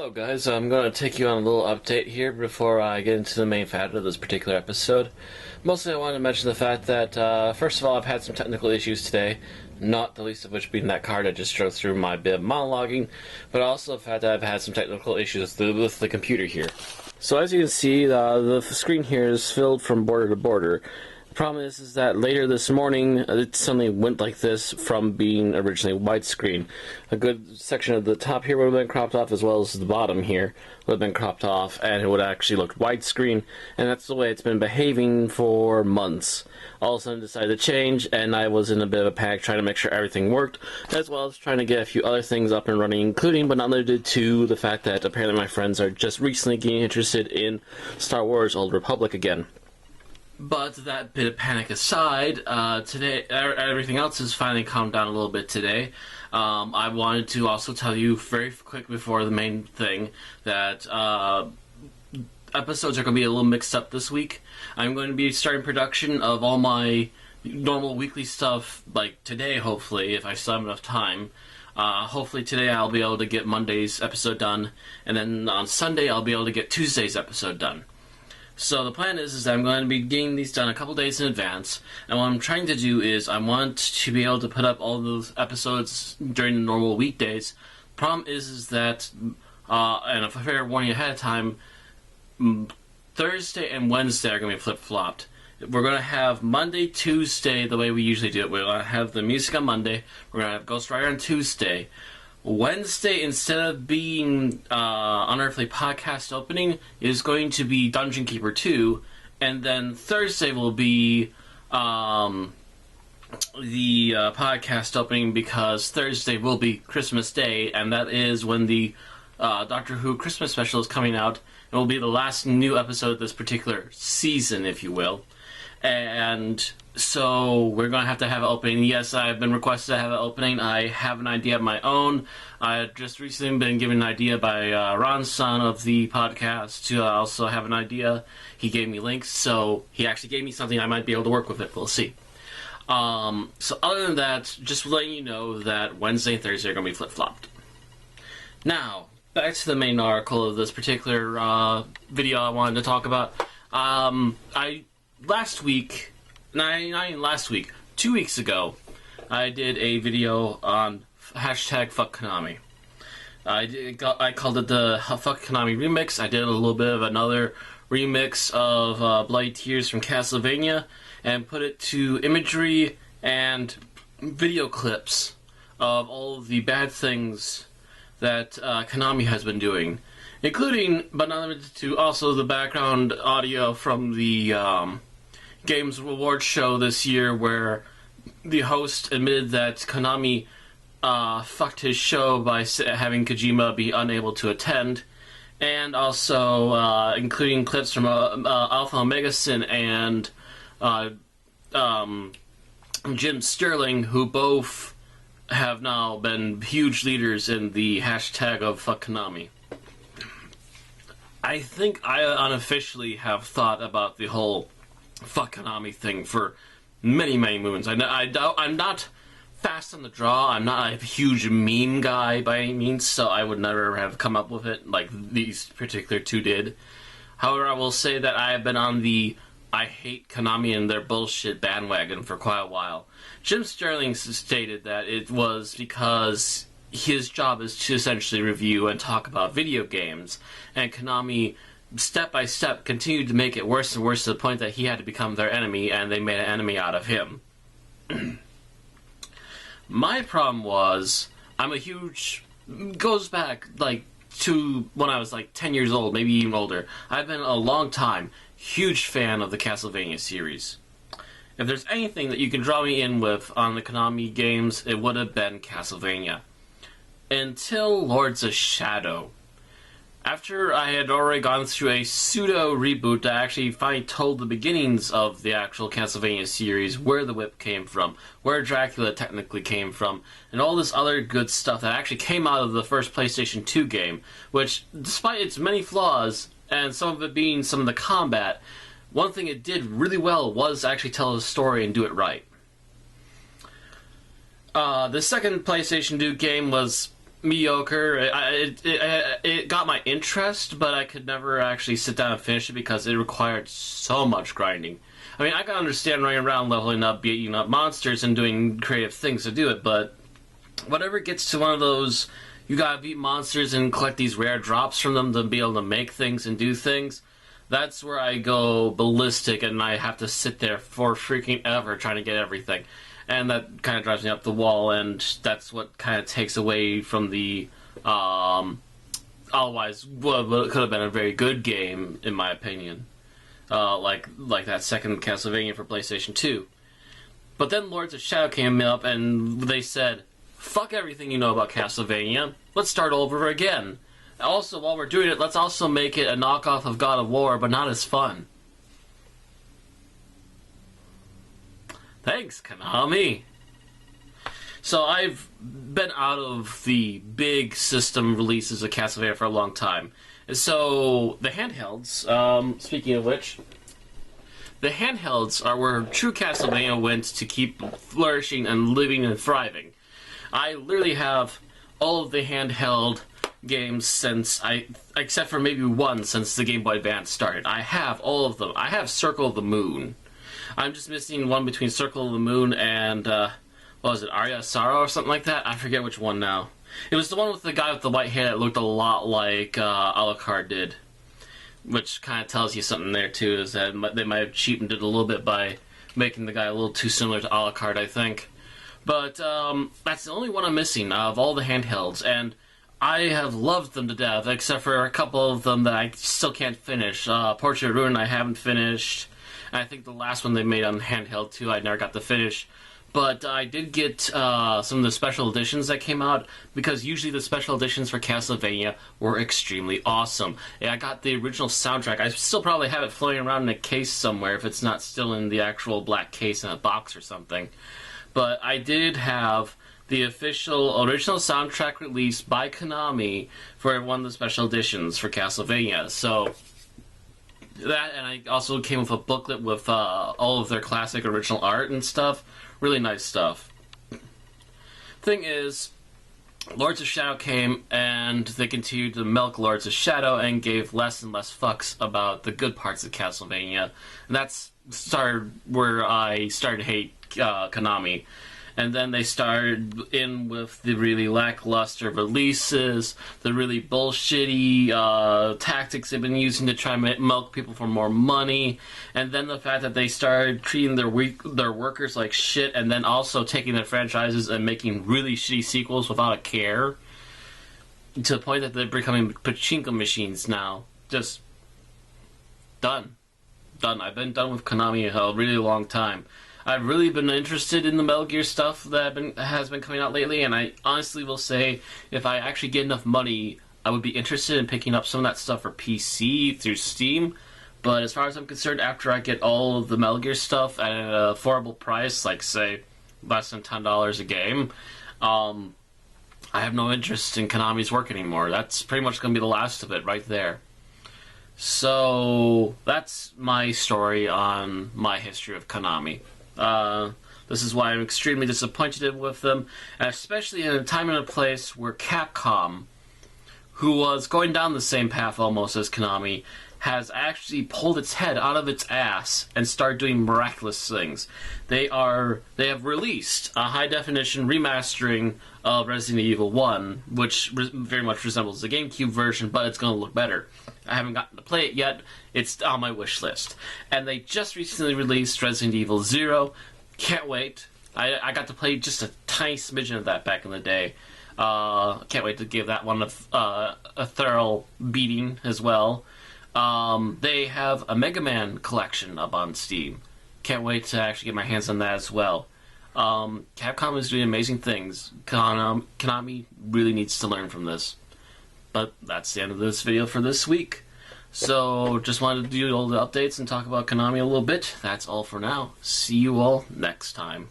Hello guys, I'm going to take you on a little update here before I get into the main fact of this particular episode. Mostly I wanted to mention the fact that, first of all, I've had some technical issues today, not the least of which being that card I just drove through my bit of monologuing, but also the fact that I've had some technical issues with the computer here. So as you can see, the screen here is filled from border to border. The problem is that later this morning, it suddenly went like this from being originally widescreen. A good section of the top here would have been cropped off, as well as the bottom here would have been cropped off, and it would actually look widescreen, and that's the way it's been behaving for months. All of a sudden decided to change, and I was in a bit of a panic trying to make sure everything worked, as well as trying to get a few other things up and running, including but not limited to the fact that apparently my friends are just recently getting interested in Star Wars Old Republic again. But that bit of panic aside, today everything else has finally calmed down a little bit today. I wanted to also tell you very quick before the main thing that episodes are going to be a little mixed up this week. I'm going to be starting production of all my normal weekly stuff, like today, hopefully, if I still have enough time. Hopefully today I'll be able to get Monday's episode done, and then on Sunday I'll be able to get Tuesday's episode done. So the plan is that I'm going to be getting these done a couple days in advance, and what I'm trying to do is I want to be able to put up all those episodes during the normal weekdays. Problem is that, and a fair warning ahead of time, Thursday and Wednesday are going to be flip-flopped. We're going to have Monday, Tuesday the way we usually do it. We're going to have the music on Monday, we're going to have Ghost Rider on Tuesday. Wednesday, instead of being Unearthly Podcast Opening, is going to be Dungeon Keeper 2, and then Thursday will be the podcast opening, because Thursday will be Christmas Day, and that is when the Doctor Who Christmas special is coming out. It will be the last new episode of this particular season, if you will. And so we're going to have an opening. Yes, I've been requested to have an opening. I have an idea of my own. I had just recently been given an idea by Ron Son of the podcast to also have an idea. He gave me links, so he actually gave me something I might be able to work with it. We'll see. So other than that, just letting you know that Wednesday and Thursday are going to be flip-flopped. Now, back to the main article of this particular video I wanted to talk about. 2 weeks ago, I did a video on hashtag Fuck Konami. I called it the Fuck Konami remix. I did a little bit of another remix of Bloody Tears from Castlevania, and put it to imagery and video clips of all of the bad things that Konami has been doing, including, but not limited to, also the background audio from the Games Awards show this year, where the host admitted that Konami fucked his show by having Kojima be unable to attend, and also including clips from Alpha Omega Sin and Jim Sterling, who both have now been huge leaders in the hashtag of Fuck Konami. I think I unofficially have thought about the whole Fuck Konami thing for many, many moons. I'm not fast on the draw. I'm not a huge meme guy by any means, so I would never have come up with it like these particular two did. However, I will say that I have been on the I hate Konami and their bullshit bandwagon for quite a while. Jim Sterling stated that it was because his job is to essentially review and talk about video games, and Konami, step by step, continued to make it worse and worse to the point that he had to become their enemy, and they made an enemy out of him. My problem was, goes back, to when I was, 10 years old, maybe even older. I've been a long time huge fan of the Castlevania series. If there's anything that you can draw me in with on the Konami games, it would have been Castlevania. Until Lords of Shadow. After I had already gone through a pseudo-reboot that actually finally told the beginnings of the actual Castlevania series, where the whip came from, where Dracula technically came from, and all this other good stuff that actually came out of the first PlayStation 2 game, which, despite its many flaws, and some of it being some of the combat, one thing it did really well was actually tell a story and do it right. The second PlayStation 2 game was mediocre. It got my interest, but I could never actually sit down and finish it because it required so much grinding. I mean, I can understand running around leveling up, beating up monsters, and doing creative things to do it, but whenever it gets to one of those, you gotta beat monsters and collect these rare drops from them to be able to make things and do things, that's where I go ballistic and I have to sit there for freaking ever trying to get everything. And that kind of drives me up the wall, and that's what kind of takes away from the, otherwise, what could have been a very good game, in my opinion. Like that second Castlevania for PlayStation 2. But then Lords of Shadow came up, and they said, fuck everything you know about Castlevania, let's start over again. Also, while we're doing it, let's also make it a knockoff of God of War, but not as fun. Thanks, Konami. So I've been out of the big system releases of Castlevania for a long time. So the handhelds, speaking of which, the handhelds are where true Castlevania went to keep flourishing and living and thriving. I literally have all of the handheld games except for maybe one since the Game Boy Advance started. I have all of them. I have Circle of the Moon. I'm just missing one between Circle of the Moon and, what was it, Arya Sorrow or something like that? I forget which one now. It was the one with the guy with the white hair that looked a lot like Alucard did. Which kind of tells you something there, too, is that they might have cheapened it a little bit by making the guy a little too similar to Alucard, I think. But that's the only one I'm missing of all the handhelds, and I have loved them to death, except for a couple of them that I still can't finish. Portrait of Ruin I haven't finished. I think the last one they made on handheld, too, I never got to finish. But I did get some of the special editions that came out, because usually the special editions for Castlevania were extremely awesome. Yeah, I got the original soundtrack. I still probably have it floating around in a case somewhere, if it's not still in the actual black case in a box or something. But I did have the official original soundtrack released by Konami for one of the special editions for Castlevania. So that, and I also came with a booklet with all of their classic original art and stuff. Really nice stuff. Thing is, Lords of Shadow came, and they continued to milk Lords of Shadow and gave less and less fucks about the good parts of Castlevania. And that's where I started to hate Konami. And then they started in with the really lackluster releases, the really bullshitty tactics they've been using to try and milk people for more money, and then the fact that they started treating their workers like shit, and then also taking their franchises and making really shitty sequels without a care, to the point that they're becoming pachinko machines now. Just done. I've been done with Konami a really long time. I've really been interested in the Metal Gear stuff that has been coming out lately, and I honestly will say, if I actually get enough money, I would be interested in picking up some of that stuff for PC through Steam. But as far as I'm concerned, after I get all of the Metal Gear stuff at an affordable price, like, say, less than $10 a game, I have no interest in Konami's work anymore. That's pretty much going to be the last of it right there. So, that's my story on my history of Konami. This is why I'm extremely disappointed with them, and especially in a time and a place where Capcom, who was going down the same path almost as Konami, has actually pulled its head out of its ass and started doing miraculous things. They have released a high-definition remastering of Resident Evil 1, which very much resembles the GameCube version, but it's going to look better. I haven't gotten to play it yet. It's on my wish list. And they just recently released Resident Evil 0. Can't wait. I got to play just a tiny smidgen of that back in the day. Can't wait to give that one a thorough beating as well. They have a Mega Man collection up on Steam. Can't wait to actually get my hands on that as well. Capcom is doing amazing things. Konami really needs to learn from this. But that's the end of this video for this week. So, just wanted to do all the updates and talk about Konami a little bit. That's all for now. See you all next time.